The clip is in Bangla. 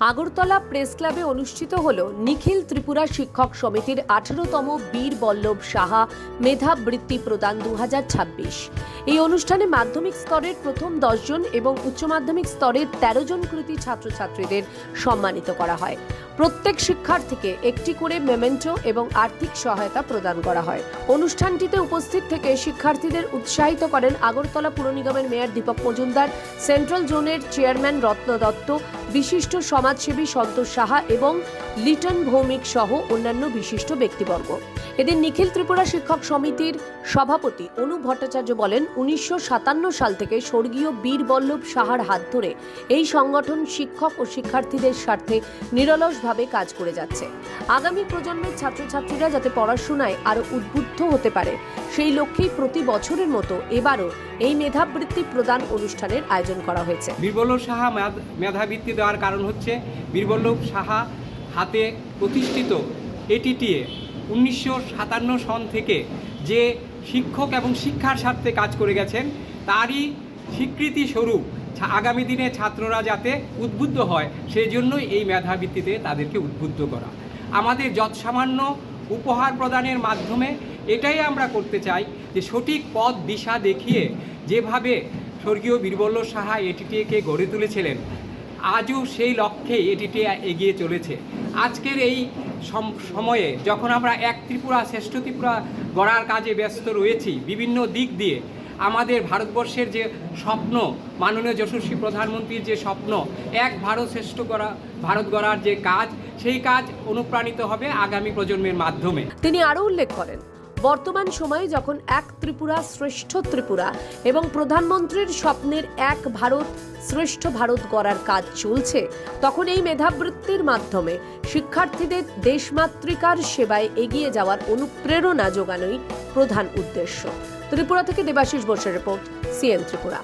আগরতলা প্রেস ক্লাবে অনুষ্ঠিত হল নিখিল ত্রিপুরা শিক্ষক সমিতির 18তম বীর বল্লভ সাহা মেধাবৃত্তি প্রদান 2026। এই অনুষ্ঠানে মাধ্যমিক স্তরের প্রথম 10 জন এবং উচ্চ মাধ্যমিক স্তরের 13 জন কৃতী ছাত্রছাত্রীদের সম্মানিত করা হয়। প্রত্যেক শিক্ষার্থীকে একটি করে মেমেন্টো এবং আর্থিক সহায়তা প্রদান করা হয়। অনুষ্ঠানটিতে উপস্থিত থেকে শিক্ষার্থীদের উৎসাহিত করেন আগরতলা পুর নিগমের মেয়র দীপক মজুমদার, সেন্ট্রাল জোনের চেয়ারম্যান রত্ন দত্ত, বিশিষ্ট সমাজসেবী সন্তোষ সাহা এবং লিটন ভৌমিক সহ অন্যান্য বিশিষ্ট ব্যক্তিবর্গ। এদিন নিখিল ত্রিপুরা শিক্ষক সমিতির সভাপতি অনুপ ভট্টাচার্য বলেন, 1957 সাল থেকে স্বর্গীয় বীর বল্লভ সাহার হাত ধরে এই সংগঠন শিক্ষক ও শিক্ষার্থীদের স্বার্থে নিরলসভাবে কাজ করে যাচ্ছে। আগামী প্রজন্মের ছাত্রছাত্রীরা যাতে পড়াশোনায় আরও উদ্বুদ্ধ হতে পারে, সেই লক্ষ্যেই প্রতি বছরের মতো এবারও এই মেধাবৃত্তি প্রদান অনুষ্ঠানের আয়োজন করা হয়েছে। বীরবল্লভ সাহা মেধাবৃত্তি দেওয়ার কারণ হচ্ছে বীরবল্লভ সাহা হাতে প্রতিষ্ঠিত এটিটিএ 1957 সন থেকে যে শিক্ষক এবং শিক্ষার স্বার্থে কাজ করে গেছেন, তারই স্বীকৃতি স্বরূপ আগামী দিনে ছাত্ররা যাতে উদ্বুদ্ধ হয়, সেই জন্যই এই মেধাবৃত্তিতে তাদেরকে উদ্বুদ্ধ করা। আমাদের যৎসামান্য উপহার প্রদানের মাধ্যমে এটাই আমরা করতে চাই যে সঠিক পথ দিশা দেখিয়ে যেভাবে স্বর্গীয় বীরবল্লভ সাহা এটিটিএকে গড়ে তুলেছিলেন, আজও সেই লক্ষ্যে এটিটিএ এগিয়ে চলেছে। আজকের এই সময়ে যখন আমরা এক ত্রিপুরা শ্রেষ্ঠ ত্রিপুরা গড়ার কাজে ব্যস্ত রয়েছি, বিভিন্ন দিক দিয়ে আমাদের ভারতবর্ষের যে স্বপ্ন, মাননীয় যশস্বী প্রধানমন্ত্রীর যে স্বপ্ন, এক ভারত শ্রেষ্ঠ ভারত গড়ার যে কাজ, সেই কাজ অনুপ্রাণিত হবে আগামী প্রজন্মের মাধ্যমে। তিনি আরও উল্লেখ করেন, বর্তমান সময়ে যখন এক ত্রিপুরা শ্রেষ্ঠ ত্রিপুরা এবং প্রধানমন্ত্রীর স্বপ্নের এক ভারত শ্রেষ্ঠ ভারত গড়ার কাজ চলছে, তখন এই মেধাবৃত্তির মাধ্যমে শিক্ষার্থীদের দেশমাতৃকার সেবায় এগিয়ে যাওয়ার অনুপ্রেরণা যোগানোই প্রধান উদ্দেশ্য। ত্রিপুরা থেকে দেবাশিস বোসের রিপোর্ট, সিএন ত্রিপুরা।